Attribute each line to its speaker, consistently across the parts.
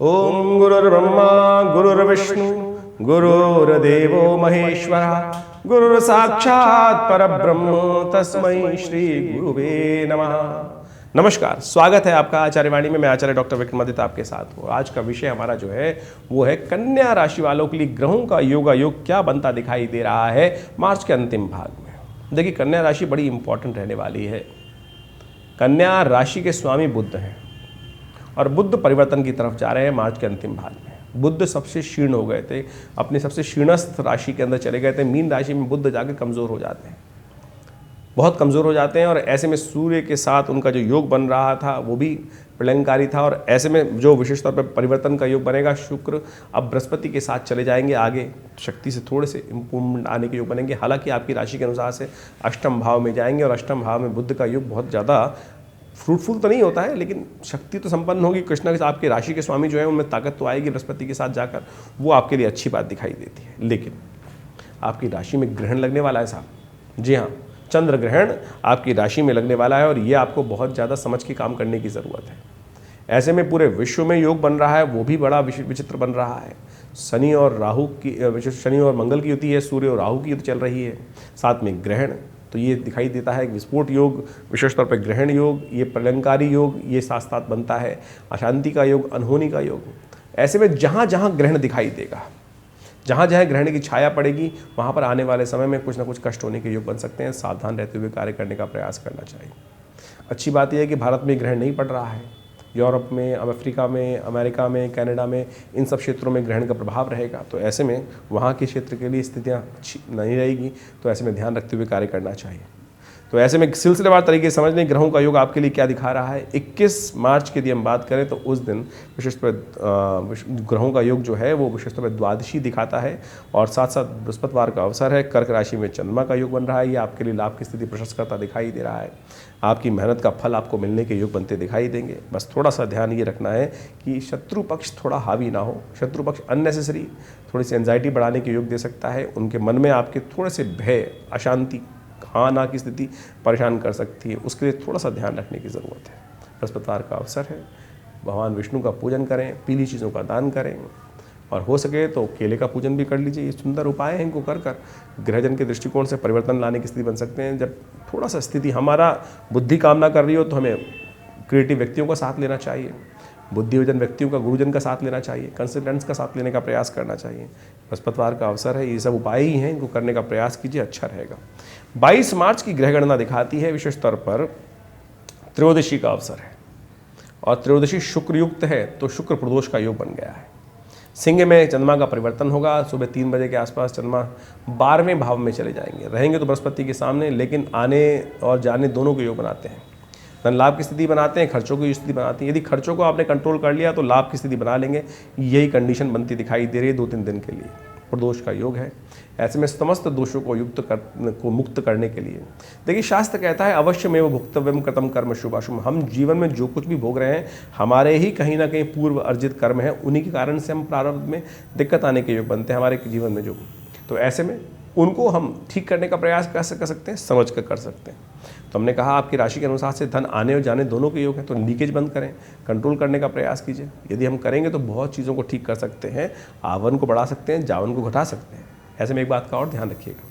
Speaker 1: ओम गुरुर्ब्रह्मा गुरुर्विष्णु गुरुर्देवो महेश्वर गुरुर् साक्षात् परब्रह्म तस्मै श्री गुरुवे नमः। नमस्कार, स्वागत है आपका आचार्यवाणी में। मैं आचार्य डॉक्टर विक्रमादित्य आपके साथ हूँ। आज का विषय हमारा जो है वो है कन्या राशि वालों के लिए ग्रहों का योगायोग क्या बनता दिखाई दे रहा है मार्च के अंतिम भाग में। देखिए, कन्या राशि बड़ी इंपॉर्टेंट रहने वाली है। कन्या राशि के स्वामी बुध हैं और बुध परिवर्तन की तरफ जा रहे हैं मार्च के अंतिम भाग में। बुध सबसे क्षीण हो गए थे, अपने सबसे क्षीणस्थ राशि के अंदर चले गए थे। मीन राशि में बुध जाके कमज़ोर हो जाते हैं, बहुत कमज़ोर हो जाते हैं। और ऐसे में सूर्य के साथ उनका जो योग बन रहा था वो भी प्रलयंकारी था। और ऐसे में जो विशेष तौर पर परिवर्तन का योग बनेगा, शुक्र अब बृहस्पति के साथ चले जाएंगे आगे, शक्ति से थोड़े से इम्प्रूवमेंट आने के योग बनेंगे। हालांकि आपकी राशि के अनुसार से अष्टम भाव में जाएंगे और अष्टम भाव में बुध का योग बहुत ज़्यादा फ्रूटफुल तो नहीं होता है, लेकिन शक्ति तो संपन्न होगी। कृष्ण के आपके राशि के स्वामी जो है उनमें ताकत तो आएगी बृहस्पति के साथ जाकर, वो आपके लिए अच्छी बात दिखाई देती है। लेकिन आपकी राशि में ग्रहण लगने वाला है साहब। जी हाँ, चंद्र ग्रहण आपकी राशि में लगने वाला है और ये आपको बहुत ज़्यादा समझ के काम करने की ज़रूरत है। ऐसे में पूरे विश्व में योग बन रहा है, वो भी बड़ा विचित्र बन रहा है। शनि और राहु की, शनि और मंगल की युति है, सूर्य और राहु की युति चल रही है, साथ में ग्रहण। तो ये दिखाई देता है कि विस्फोट योग, विशेष तौर पर ग्रहण योग, ये प्रलयंकारी योग, ये साथ साथ बनता है अशांति का योग, अनहोनी का योग। ऐसे में जहाँ जहाँ ग्रहण दिखाई देगा, जहाँ जहाँ ग्रहण की छाया पड़ेगी, वहाँ पर आने वाले समय में कुछ ना कुछ कष्ट होने के योग बन सकते हैं। सावधान रहते हुए कार्य करने का प्रयास करना चाहिए। अच्छी बात यह है कि भारत में ग्रहण नहीं पड़ रहा है। यूरोप में, अफ्रीका में, अमेरिका में, कनाडा में, इन सब क्षेत्रों में ग्रहण का प्रभाव रहेगा। तो ऐसे में वहाँ के क्षेत्र के लिए स्थितियाँ अच्छी नहीं रहेगी। तो ऐसे में ध्यान रखते हुए कार्य करना चाहिए। तो ऐसे में सिलसिलेवार तरीके से समझ लें ग्रहों का योग आपके लिए क्या दिखा रहा है। 21 मार्च की यदि हम बात करें तो उस दिन विशेष पर ग्रहों का योग जो है वो विशेष तौर पर द्वादशी दिखाता है और साथ साथ बृहस्पतिवार का अवसर है। कर्क राशि में चंद्रमा का योग बन रहा है। ये आपके लिए लाभ की स्थिति प्रशस्त करता दिखाई दे रहा है। आपकी मेहनत का फल आपको मिलने के योग बनते दिखाई देंगे। बस थोड़ा सा ध्यान ये रखना है कि शत्रु पक्ष थोड़ा हावी ना हो। शत्रु पक्ष अननेसेसरी थोड़ी सी एंजाइटी बढ़ाने के योग दे सकता है। उनके मन में आपके थोड़े से भय, अशांति, हाँ ना की स्थिति परेशान कर सकती है। उसके लिए थोड़ा सा ध्यान रखने की ज़रूरत है। बृहस्पतिवार का अवसर है, भगवान विष्णु का पूजन करें, पीली चीज़ों का दान करें और हो सके तो केले का पूजन भी कर लीजिए। ये सुंदर उपाय हैं, इनको कर कर ग्रहजन के दृष्टिकोण से परिवर्तन लाने की स्थिति बन सकते हैं। जब थोड़ा सा स्थिति हमारा बुद्धि काम ना कर रही हो तो हमें क्रिएटिव व्यक्तियों का साथ लेना चाहिए, बुद्धिवजन व्यक्तियों का, गुरुजन का साथ लेना चाहिए, कंसल्टेंट्स का साथ लेने का प्रयास करना चाहिए। बृहस्पतिवार का अवसर है, ये सब उपाय ही हैं, इनको करने का प्रयास कीजिए, अच्छा रहेगा। 22 मार्च की ग्रह गणना दिखाती है विशेष तौर पर त्रयोदशी का अवसर है और त्रयोदशी शुक्र युक्त है, तो शुक्र प्रदोष का योग बन गया है। सिंह में चंद्रमा का परिवर्तन होगा। सुबह 3 बजे के आसपास चंद्रमा 12वें भाव में चले जाएंगे। रहेंगे तो बृहस्पति के सामने, लेकिन आने और जाने दोनों के योग बनाते हैं। धन लाभ की स्थिति बनाते हैं, खर्चों की स्थिति बनाती है। यदि खर्चों को आपने कंट्रोल कर लिया तो लाभ की स्थिति बना लेंगे। यही कंडीशन बनती दिखाई दे रही है 2-3 दिन के लिए। प्रदोष का योग है। ऐसे में समस्त दोषों को मुक्त करने के लिए देखिए, शास्त्र कहता है अवश्य में वो भुक्तव्यम कृतम कर्म शुभाशुभ। हम जीवन में जो कुछ भी भोग रहे हैं हमारे ही कहीं ना कहीं पूर्व अर्जित कर्म है, उन्हीं के कारण से हम प्रारब्ध में दिक्कत आने के योग बनते हैं हमारे जीवन में जो। तो ऐसे में उनको हम ठीक करने का प्रयास कैसे कर सकते हैं, समझ कर सकते हैं। तो हमने कहा आपकी राशि के अनुसार से धन आने और जाने दोनों के योग है, तो लीकेज बंद करें, कंट्रोल करने का प्रयास कीजिए। यदि हम करेंगे तो बहुत चीज़ों को ठीक कर सकते हैं। आवन को बढ़ा सकते हैं, जावन को घटा सकते हैं। ऐसे में एक बात का और ध्यान रखिएगा,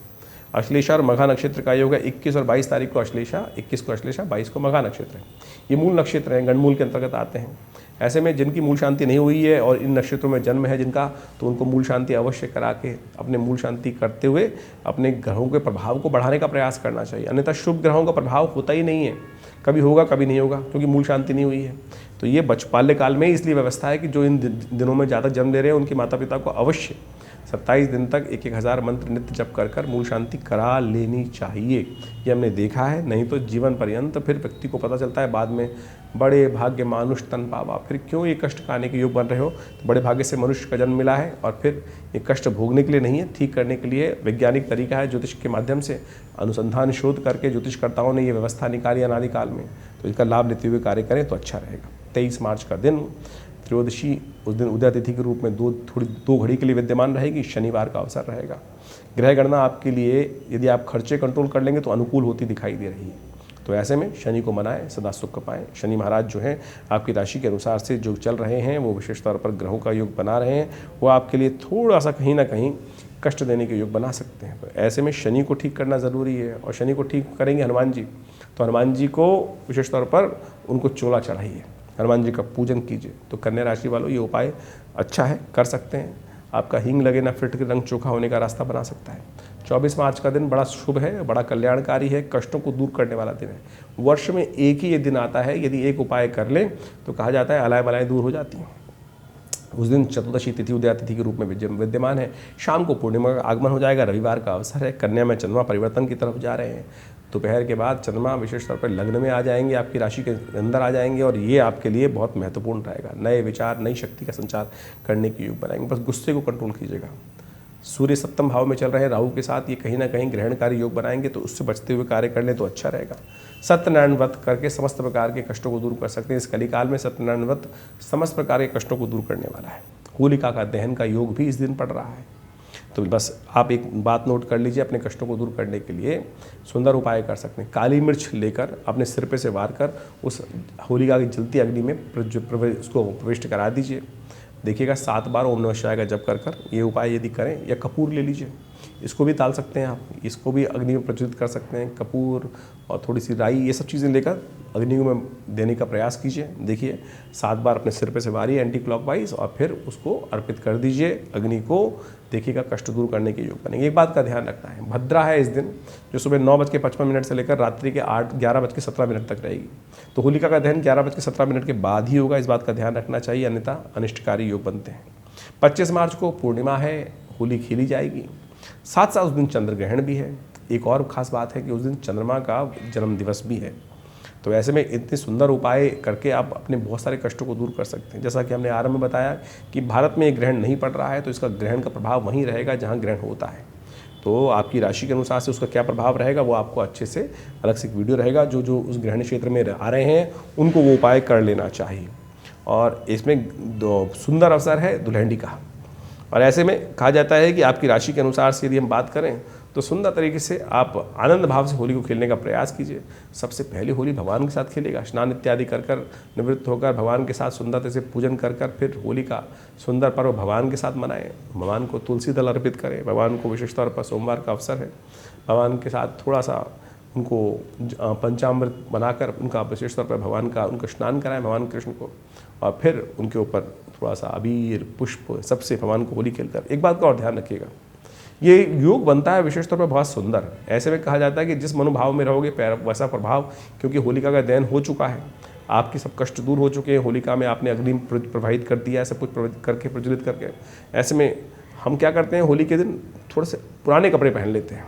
Speaker 1: अश्लेषा और मघा नक्षत्र का योग है। 21 और 22 तारीख को अश्लेषा, 21 को अश्लेषा, 22 को मघा नक्षत्र है। ये मूल नक्षत्र हैं, गणमूल के अंतर्गत आते हैं। ऐसे में जिनकी मूल शांति नहीं हुई है और इन नक्षत्रों में जन्म है जिनका, तो उनको मूल शांति अवश्य करा के अपने मूल शांति करते हुए अपने ग्रहों के प्रभाव को बढ़ाने का प्रयास करना चाहिए। अन्यथा शुभ ग्रहों का प्रभाव होता ही नहीं है, कभी होगा कभी नहीं होगा, क्योंकि मूल शांति नहीं हुई है। तो ये बाल्यकाल में इसलिए व्यवस्था है कि जो इन दिनों में ज़्यादा जन्म ले रहे हैं उनके माता पिता को अवश्य 27 दिन तक 1-1000 मंत्र नित्य जप कर मूल शांति करा लेनी चाहिए। ये हमने देखा है। नहीं तो जीवन पर्यंत फिर व्यक्ति को पता चलता है बाद में, बड़े भाग्य मानुष तन पावा। फिर क्यों ये कष्ट खाने के योग बन रहे हो, तो बड़े भाग्य से मनुष्य का जन्म मिला है और फिर ये कष्ट भोगने के लिए नहीं है, ठीक करने के लिए वैज्ञानिक तरीका है। ज्योतिष के माध्यम से अनुसंधान शोध करके ज्योतिषकर्ताओं ने ये व्यवस्था निकाली अनादिकाल में, तो इसका लाभ लेते हुए कार्य करें तो अच्छा रहेगा। 23 मार्च का दिन त्रयोदशी, उस दिन उदय तिथि के रूप में दो घड़ी के लिए विद्यमान रहेगी। शनिवार का अवसर रहेगा। ग्रह गणना आपके लिए यदि आप खर्चे कंट्रोल कर लेंगे तो अनुकूल होती दिखाई दे रही है। तो तो ऐसे में शनि को मनाएं, सदा सुख पाएं। शनि महाराज जो हैं आपकी राशि के अनुसार से जो चल रहे हैं, वो विशेष तौर पर ग्रहों का योग बना रहे हैं, वो आपके लिए थोड़ा सा कहीं ना कहीं कष्ट देने के योग बना सकते हैं। तो ऐसे में शनि को ठीक करना ज़रूरी है, और शनि को ठीक करेंगे हनुमान जी, तो हनुमान जी को विशेष तौर पर उनको चोला चढ़ाइए, हनुमान जी का पूजन कीजिए। तो कन्या राशि वालों ये उपाय अच्छा है, कर सकते हैं। आपका हींग लगे ना फिट के रंग चोखा होने का रास्ता बना सकता है। 24 मार्च का दिन बड़ा शुभ है, बड़ा कल्याणकारी है, कष्टों को दूर करने वाला दिन है। वर्ष में एक ही ये दिन आता है, यदि एक उपाय कर लें तो कहा जाता है अलाय बलाएं दूर हो जाती हैं। उस दिन चतुर्दशी तिथि उदया तिथि के रूप में विद्यमान है। शाम को पूर्णिमा का आगमन हो जाएगा, रविवार का अवसर है। कन्या में चंद्रमा परिवर्तन की तरफ जा रहे हैं। दोपहर के बाद चंद्रमा विशेष तौर पर लग्न में आ जाएंगे, आपकी राशि के अंदर आ जाएंगे, और ये आपके लिए बहुत महत्वपूर्ण रहेगा। नए विचार, नई शक्ति का संचार करने की योग बनाएंगे। बस गुस्से को कंट्रोल कीजिएगा। सूर्य सप्तम भाव में चल रहे हैं राहु के साथ, ये कहीं ना कहीं ग्रहणकारी योग बनाएंगे, तो उससे बचते हुए कार्य कर लें तो अच्छा रहेगा। सत्यनारायण व्रत करके समस्त प्रकार के कष्टों को दूर कर सकते हैं। इस कलिकाल में सत्यनारायण व्रत समस्त प्रकार के कष्टों को दूर करने वाला है। होलिका का दहन का योग भी इस दिन पड़ रहा है। तो बस आप एक बात नोट कर लीजिए, अपने कष्टों को दूर करने के लिए सुंदर उपाय कर सकते हैं। काली मिर्च लेकर अपने सिर पे से वार कर उस होलिका की जलती अग्नि में उसको प्रविष्ट करा दीजिए। देखिएगा 7 बार ओम नमः शिवाय का जप कर कर ये उपाय यदि करें, या कपूर ले लीजिए, इसको भी डाल सकते हैं आप, इसको भी अग्नि में प्रज्वलित कर सकते हैं। कपूर और थोड़ी सी राई, ये सब चीज़ें लेकर अग्नि में देने का प्रयास कीजिए। देखिए 7 बार अपने सिर पे से वारिए एंटी क्लॉकवाइज, और फिर उसको अर्पित कर दीजिए अग्नि को। देखिएगा कष्ट दूर करने के योग बनेंगे। एक बात का ध्यान रखना है, भद्रा है इस दिन, जो सुबह 9:55 से लेकर रात्रि के 11:17 तक रहेगी। तो होलिका का दहन 11:17 के बाद ही होगा, इस बात का ध्यान रखना चाहिए, अन्यथा अनिष्टकारी योग बनते हैं। 25 मार्च को पूर्णिमा है, होली खेली जाएगी। साथ साथ उस दिन चंद्र ग्रहण भी है। एक और ख़ास बात है कि उस दिन चंद्रमा का जन्म दिवस भी है। तो ऐसे में इतने सुंदर उपाय करके आप अपने बहुत सारे कष्टों को दूर कर सकते हैं। जैसा कि हमने आरंभ में बताया कि भारत में ये ग्रहण नहीं पड़ रहा है, तो इसका ग्रहण का प्रभाव वहीं रहेगा जहाँ ग्रहण होता है। तो आपकी राशि के अनुसार से उसका क्या प्रभाव रहेगा, वो आपको अच्छे से अलग से एक वीडियो रहेगा। जो जो उस ग्रहण क्षेत्र में आ रहे हैं उनको वो उपाय कर लेना चाहिए। और इसमें सुंदर अवसर है दुल्हनडी का। और ऐसे में कहा जाता है कि आपकी राशि के अनुसार से यदि हम बात करें तो सुंदर तरीके से आप आनंद भाव से होली को खेलने का प्रयास कीजिए। सबसे पहले होली भगवान के साथ खेलेगा, स्नान इत्यादि कर कर निवृत्त होकर भगवान के साथ सुंदरता से पूजन कर कर फिर होली का सुंदर पर्व भगवान के साथ मनाएं। भगवान को तुलसी दल अर्पित करें। भगवान को विशेष तौर पर सोमवार का अवसर है, भगवान के साथ थोड़ा सा उनको पंचामृत बनाकर उनका विशेष तौर पर भगवान का उनका स्नान कराएं भगवान कृष्ण को, और फिर उनके ऊपर थोड़ा सा अबीर पुष्प सबसे भगवान को होली खेलकर। एक बात का और ध्यान रखिएगा, ये योग बनता है विशेष तौर पर बहुत सुंदर। ऐसे में कहा जाता है कि जिस मनोभाव में रहोगे वैसा प्रभाव, क्योंकि होलिका का दहन हो चुका है, आपके सब कष्ट दूर हो चुके हैं। होलिका में आपने अग्नि प्रवाहित कर दिया है, सब कुछ करके प्रज्वलित करके। ऐसे में हम क्या करते हैं, होली के दिन थोड़े से पुराने कपड़े पहन लेते हैं।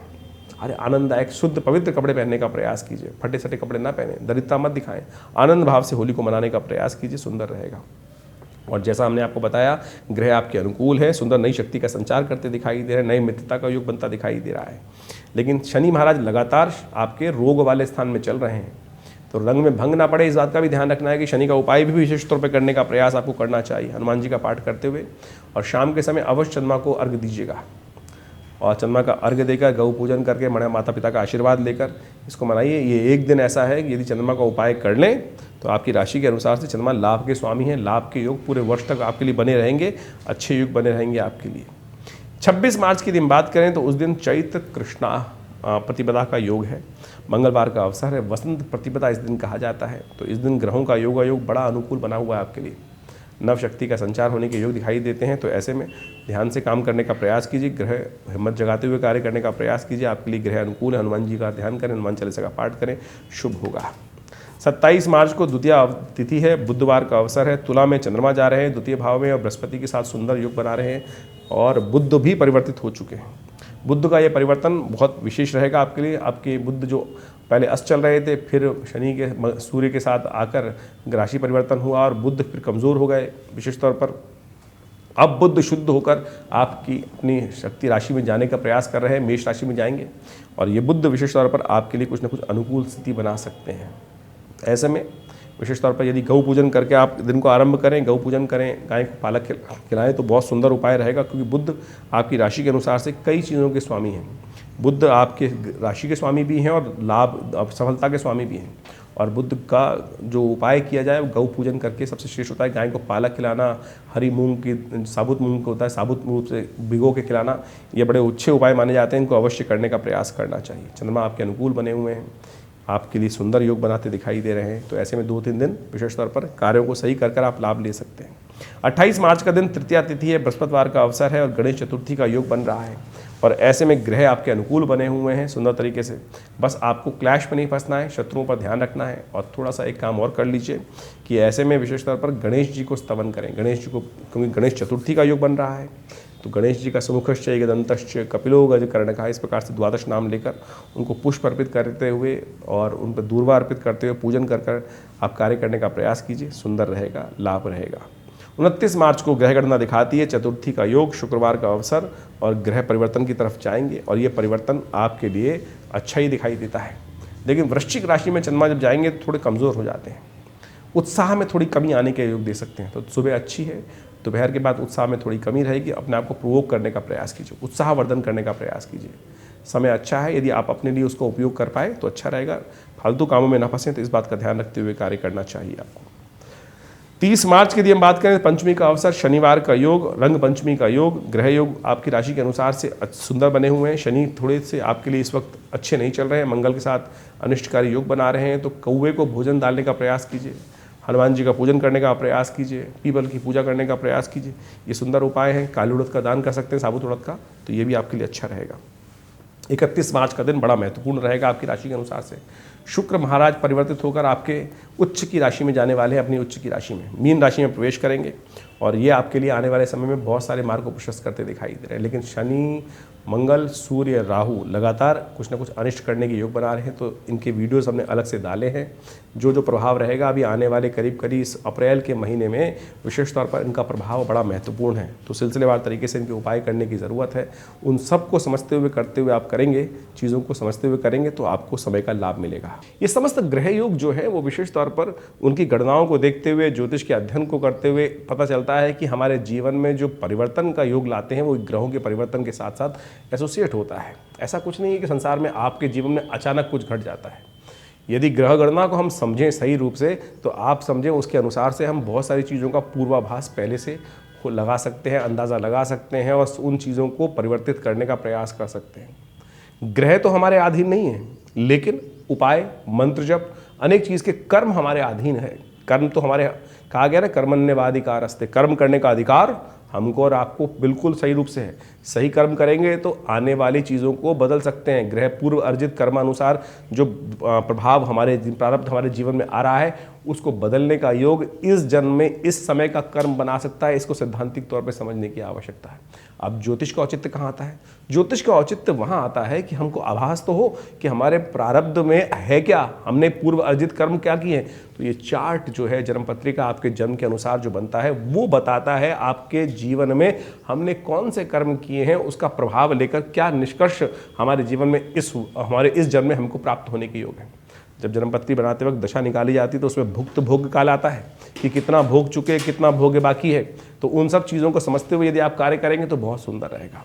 Speaker 1: अरे आनंददायक शुद्ध पवित्र कपड़े पहनने का प्रयास कीजिए, फटे सटे कपड़े ना पहने, दरिद्रता मत दिखाएं, आनंद भाव से होली को मनाने का प्रयास कीजिए, सुंदर रहेगा। और जैसा हमने आपको बताया, ग्रह आपके अनुकूल है, सुंदर नई शक्ति का संचार करते दिखाई दे रहे हैं, नई मित्रता का योग बनता दिखाई दे रहा है। लेकिन शनि महाराज लगातार आपके रोग वाले स्थान में चल रहे हैं, तो रंग में भंग ना पड़े, इस बात का भी ध्यान रखना है कि शनि का उपाय भी विशेष तौर पर करने का प्रयास आपको करना चाहिए, हनुमान जी का पाठ करते हुए। और शाम के समय अवश्य चंद्रमा को अर्घ्य दीजिएगा, और चंद्रमा का अर्घ्य देकर गौ पूजन करके बड़े माता पिता का आशीर्वाद लेकर इसको मनाइए। ये एक दिन ऐसा है कि यदि चंद्रमा का उपाय कर लें तो आपकी राशि के अनुसार से चंद्रमा लाभ के स्वामी हैं, लाभ के योग पूरे वर्ष तक आपके लिए बने रहेंगे, अच्छे योग बने रहेंगे आपके लिए। 26 मार्च की दिन बात करें तो उस दिन चैत्र कृष्णा प्रतिपदा का योग है, मंगलवार का अवसर है, वसंत प्रतिपदा इस दिन कहा जाता है। तो इस दिन ग्रहों का योग बड़ा अनुकूल बना हुआ है आपके लिए, नव शक्ति का संचार होने के योग दिखाई देते हैं। तो ऐसे में ध्यान से काम करने का प्रयास कीजिए, ग्रह हिम्मत जगाते हुए कार्य करने का प्रयास कीजिए, आपके लिए ग्रह अनुकूल है। हनुमान जी का ध्यान करें, हनुमान चालीसा का पाठ करें, शुभ होगा। 27 मार्च को द्वितीया तिथि है, बुधवार का अवसर है, तुला में चंद्रमा जा रहे हैं द्वितीय भाव में, और बृहस्पति के साथ सुंदर योग बना रहे हैं, और बुध भी परिवर्तित हो चुके हैं। बुध का ये परिवर्तन बहुत विशेष रहेगा आपके लिए। आपके बुध जो पहले अस्त चल रहे थे, फिर शनि के सूर्य के साथ आकर राशि परिवर्तन हुआ, और बुध फिर कमज़ोर हो गए विशेष तौर पर। अब बुध शुद्ध होकर आपकी अपनी शक्ति राशि में जाने का प्रयास कर रहे हैं, मेष राशि में जाएंगे, और ये बुध विशेष तौर पर आपके लिए कुछ न कुछ अनुकूल स्थिति बना सकते हैं। ऐसे में विशेष तौर पर यदि गौ पूजन करके आप दिन को आरंभ करें, गौ पूजन करें, गाय को पालक खिलाएं, तो बहुत सुंदर उपाय रहेगा, क्योंकि बुध आपकी राशि के अनुसार से कई चीज़ों के स्वामी हैं। बुध आपके राशि के स्वामी भी हैं और लाभ सफलता के स्वामी भी हैं। और बुध का जो उपाय किया जाए वो गौ पूजन करके सबसे श्रेष्ठ होता है। गाय को पालक खिलाना, हरी मूंग की साबुत मूंग को होता है साबुत मूंग से भिगो के खिलाना, ये बड़े अच्छे उपाय माने जाते हैं। इनको अवश्य करने का प्रयास करना चाहिए। चंद्रमा आपके अनुकूल बने हुए हैं, आपके लिए सुंदर योग बनाते दिखाई दे रहे हैं। तो ऐसे में 2-3 दिन विशेष तौर पर कार्यों को सही कर आप लाभ ले सकते हैं। 28 मार्च का दिन तृतीया तिथि है, बृहस्पतिवार का अवसर है और गणेश चतुर्थी का योग बन रहा है। और ऐसे में ग्रह आपके अनुकूल बने हुए हैं सुंदर तरीके से। बस आपको क्लैश में नहीं फंसना है, शत्रुओं पर ध्यान रखना है। और थोड़ा सा एक काम और कर लीजिए कि ऐसे में विशेष तौर पर गणेश जी को स्तवन करें। गणेश जी को, क्योंकि गणेश चतुर्थी का योग बन रहा है, तो गणेश जी का समुखश्च एकदंतश्च कपिलो गजकर्णकः, इस प्रकार से 12 नाम लेकर उनको पुष्प अर्पित करते हुए और उन पर दूर्वा अर्पित करते हुए पूजन कर आप कार्य करने का प्रयास कीजिए। सुंदर रहेगा, लाभ रहेगा। 29 मार्च को ग्रह गणना दिखाती है चतुर्थी का योग, शुक्रवार का अवसर और ग्रह परिवर्तन की तरफ जाएंगे। और ये परिवर्तन आपके लिए अच्छा ही दिखाई देता है। लेकिन वृश्चिक राशि में चंद्रमा जब जाएंगे तो थोड़े कमज़ोर हो जाते हैं, उत्साह में थोड़ी कमी आने के योग दे सकते हैं। तो सुबह अच्छी है, दोपहर के बाद उत्साह में थोड़ी कमी रहेगी। अपने आप को प्रोवोक करने का प्रयास कीजिए, उत्साहवर्धन करने का प्रयास कीजिए। समय अच्छा है, यदि आप अपने लिए उसका उपयोग कर पाए तो अच्छा रहेगा। फालतू कामों में ना फंसें, तो इस बात का ध्यान रखते हुए कार्य करना चाहिए आपको। 30 मार्च के यदि हम बात करें, पंचमी का अवसर, शनिवार का योग, रंग पंचमी का योग, ग्रह योग आपकी राशि के अनुसार से सुंदर बने हुए हैं। शनि थोड़े से आपके लिए इस वक्त अच्छे नहीं चल रहे हैं, मंगल के साथ अनिष्टकारी योग बना रहे हैं। तो कौवे को भोजन डालने का प्रयास कीजिए, हनुमान जी का पूजन करने का प्रयास कीजिए, पीपल की पूजा करने का प्रयास कीजिए। ये सुंदर उपाय हैं। काली उड़द का दान कर सकते हैं, साबुत उड़द का, तो ये भी आपके लिए अच्छा रहेगा। 31 मार्च का दिन बड़ा महत्वपूर्ण रहेगा आपकी राशि के अनुसार से। शुक्र महाराज परिवर्तित होकर आपके उच्च की राशि में जाने वाले हैं, अपनी उच्च की राशि में मीन राशि में प्रवेश करेंगे। और ये आपके लिए आने वाले समय में बहुत सारे मार्ग को प्रशस्त करते दिखाई दे रहे हैं। लेकिन शनि, मंगल, सूर्य, राहु लगातार कुछ ना कुछ अनिष्ट करने के योग बना रहे हैं। तो इनके वीडियोस हमने अलग से डाले हैं। जो प्रभाव रहेगा अभी आने वाले करीब इस अप्रैल के महीने में, विशेष तौर पर इनका प्रभाव बड़ा महत्वपूर्ण है। तो सिलसिलेवार तरीके से इनके उपाय करने की ज़रूरत है। उन सब को समझते हुए करते हुए आप करेंगे, चीज़ों को समझते हुए करेंगे तो आपको समय का लाभ मिलेगा। ये समस्त ग्रह योग जो है वो विशेष तौर पर उनकी गणनाओं को देखते हुए, ज्योतिष के अध्ययन को करते हुए पता चलता है कि हमारे जीवन में जो परिवर्तन का योग लाते हैं वो ग्रहों के परिवर्तन के साथ साथ एसोसिएट होता है। ऐसा कुछ नहीं है कि संसार में आपके जीवन में अचानक कुछ घट जाता है। यदि ग्रह गणना को हम समझें सही रूप से, तो आप समझें उसके अनुसार से हम बहुत सारी चीज़ों का पूर्वाभास पहले से लगा सकते हैं, अंदाज़ा लगा सकते हैं और उन चीज़ों को परिवर्तित करने का प्रयास कर सकते हैं। ग्रह तो हमारे अधीन नहीं है, लेकिन उपाय, मंत्र जप, अनेक चीज़ के कर्म हमारे अधीन है। कर्म तो हमारे, कहा गया ना, कर्मण्येवाधिकार अस्ते, कर्म करने का अधिकार हमको और आपको बिल्कुल सही रूप से है। सही कर्म करेंगे तो आने वाली चीज़ों को बदल सकते हैं। ग्रह पूर्व अर्जित कर्मानुसार जो प्रभाव हमारे प्रारब्ध हमारे जीवन में आ रहा है, उसको बदलने का योग इस जन्म में इस समय का कर्म बना सकता है। इसको सैद्धांतिक तौर पर समझने की आवश्यकता है। अब ज्योतिष का औचित्य कहाँ आता है? ज्योतिष का औचित्य वहाँ आता है कि हमको आभास तो हो कि हमारे प्रारब्ध में है क्या, हमने पूर्व अर्जित कर्म क्या किए हैं। तो ये चार्ट जो है जन्म पत्रिका आपके जन्म के अनुसार जो बनता है, वो बताता है आपके जीवन में हमने कौन से कर्म किए हैं, उसका प्रभाव लेकर क्या निष्कर्ष हमारे जीवन में हमारे इस जन्म में हमको प्राप्त होने के योग है। जब जन्मपत्री बनाते वक्त दशा निकाली जाती है तो उसमें भुक्त भोग काल आता है कि कितना भोग चुके, कितना भोग बाकी है। तो उन सब चीज़ों को समझते हुए यदि आप कार्य करेंगे तो बहुत सुंदर रहेगा।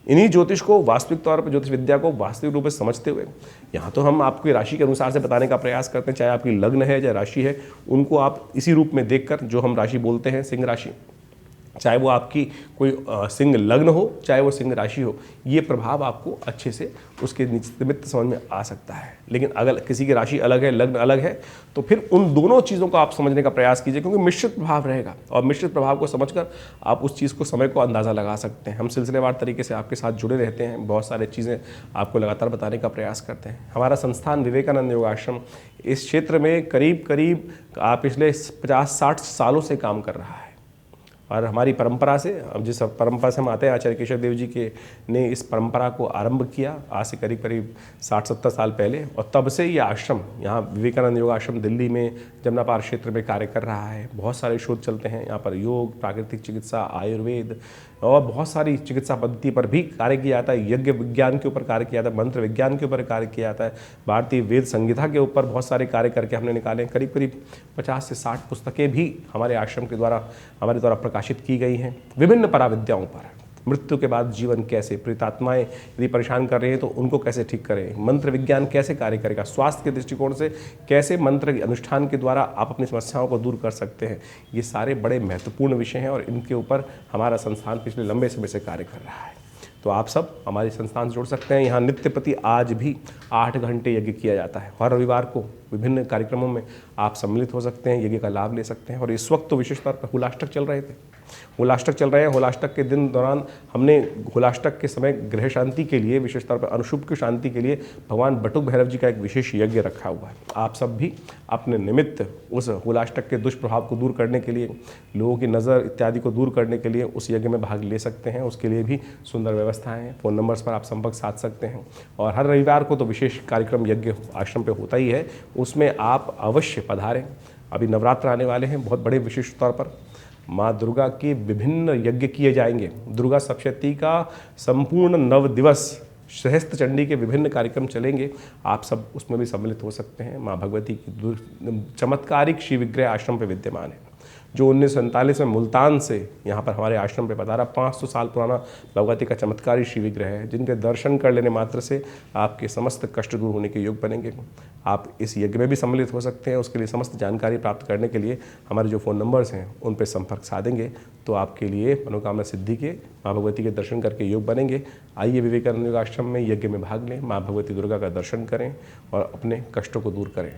Speaker 1: इन्हीं ज्योतिष को वास्तविक तौर पर, ज्योतिष विद्या को वास्तविक रूप से समझते हुए, यहाँ तो हम आपकी राशि के अनुसार से बताने का प्रयास करते हैं। चाहे आपकी लग्न है, चाहे राशि है, उनको आप इसी रूप में देखकर, जो हम राशि बोलते हैं सिंह राशि, चाहे वो आपकी कोई सिंह लग्न हो, चाहे वो सिंह राशि हो, ये प्रभाव आपको अच्छे से उसके निमित्त समझ में आ सकता है। लेकिन अगर किसी की राशि अलग है, लग्न अलग है, तो फिर उन दोनों चीज़ों को आप समझने का प्रयास कीजिए, क्योंकि मिश्रित प्रभाव रहेगा और मिश्रित प्रभाव को समझकर आप उस चीज़ को, समय को अंदाज़ा लगा सकते हैं। हम सिलसिलेवार तरीके से आपके साथ जुड़े रहते हैं, बहुत सारी चीज़ें आपको लगातार बताने का प्रयास करते हैं। हमारा संस्थान विवेकानंद योगाश्रम इस क्षेत्र में करीब पिछले 50-60 सालों से काम कर रहा है। और हमारी परंपरा से, अब जिस परंपरा से हम आते हैं, आचार्य केशव देव जी के ने इस परंपरा को आरंभ किया आज से करीब 60-70 साल पहले। और तब से ये आश्रम, यहाँ विवेकानंद योग आश्रम दिल्ली में जमुना पार क्षेत्र में कार्य कर रहा है। बहुत सारे शोध चलते हैं यहाँ पर, योग, प्राकृतिक चिकित्सा, आयुर्वेद और बहुत सारी चिकित्सा पद्धति पर भी कार्य किया जाता है। यज्ञ विज्ञान के ऊपर कार्य किया जाता है, मंत्र विज्ञान के ऊपर कार्य किया जाता है, भारतीय वेद संहिता के ऊपर बहुत सारे कार्य करके हमने निकाले। करीब 50 से 60 पुस्तकें भी हमारे आश्रम के द्वारा, हमारे द्वारा प्रकाशित की गई हैं विभिन्न पराविद्याओं पर। मृत्यु के बाद जीवन कैसे, प्रेतात्माएं यदि परेशान कर रही हैं तो उनको कैसे ठीक करें, मंत्र विज्ञान कैसे कार्य करेगा, स्वास्थ्य के दृष्टिकोण से कैसे मंत्र अनुष्ठान के द्वारा आप अपनी समस्याओं को दूर कर सकते हैं। ये सारे बड़े महत्वपूर्ण विषय हैं और इनके ऊपर हमारा संस्थान पिछले लंबे समय से कार्य कर रहा है। तो आप सब हमारे संस्थान से जुड़ सकते हैं। यहाँ नित्य प्रति आज भी 8 घंटे यज्ञ किया जाता है। हर रविवार को विभिन्न कार्यक्रमों में आप सम्मिलित हो सकते हैं, यज्ञ का लाभ ले सकते हैं। और इस वक्त तो विशेष तौर पर होलाष्टक चल रहे थे, होलाष्टक चल रहे हैं। होलाष्टक के दिन दौरान हमने होलाष्टक के समय ग्रह शांति के लिए, विशेष तौर पर अणुशुभ की शांति के लिए भगवान बटुक भैरव जी का एक विशेष यज्ञ रखा हुआ है। आप सब भी अपने निमित्त उस होलाष्टक के दुष्प्रभाव को दूर करने के लिए, लोगों की नज़र इत्यादि को दूर करने के लिए उस यज्ञ में भाग ले सकते हैं। उसके लिए भी सुंदर व्यवस्थाएं हैं। फ़ोन नंबर्स पर आप संपर्क साध सकते हैं। और हर रविवार को तो विशेष कार्यक्रम यज्ञ आश्रम पे होता ही है, उसमें आप अवश्य पधारें। अभी नवरात्र आने वाले हैं, बहुत बड़े विशेष तौर पर माँ दुर्गा के विभिन्न यज्ञ किए जाएंगे। दुर्गा सप्तशती का संपूर्ण 9 दिवस सहस्त्र चंडी के विभिन्न कार्यक्रम चलेंगे। आप सब उसमें भी सम्मिलित हो सकते हैं। माँ भगवती की चमत्कारिक शिव विग्रह आश्रम पे विद्यमान है, जो 1947 में मुल्तान से यहाँ पर हमारे आश्रम पे पधारा। 500 साल पुराना भगवती का चमत्कारी शिव विग्रह है, जिनके दर्शन कर लेने मात्र से आपके समस्त कष्ट दूर होने के योग बनेंगे। आप इस यज्ञ में भी सम्मिलित हो सकते हैं। उसके लिए समस्त जानकारी प्राप्त करने के लिए हमारे जो फ़ोन नंबर्स हैं उन पर संपर्क साधेंगे तो आपके लिए मनोकामना सिद्धि के, माँ भगवती के दर्शन करके योग बनेंगे। आइए विवेकानंद योग आश्रम में यज्ञ में भाग लें, माँ भगवती दुर्गा का दर्शन करें और अपने कष्टों को दूर करें।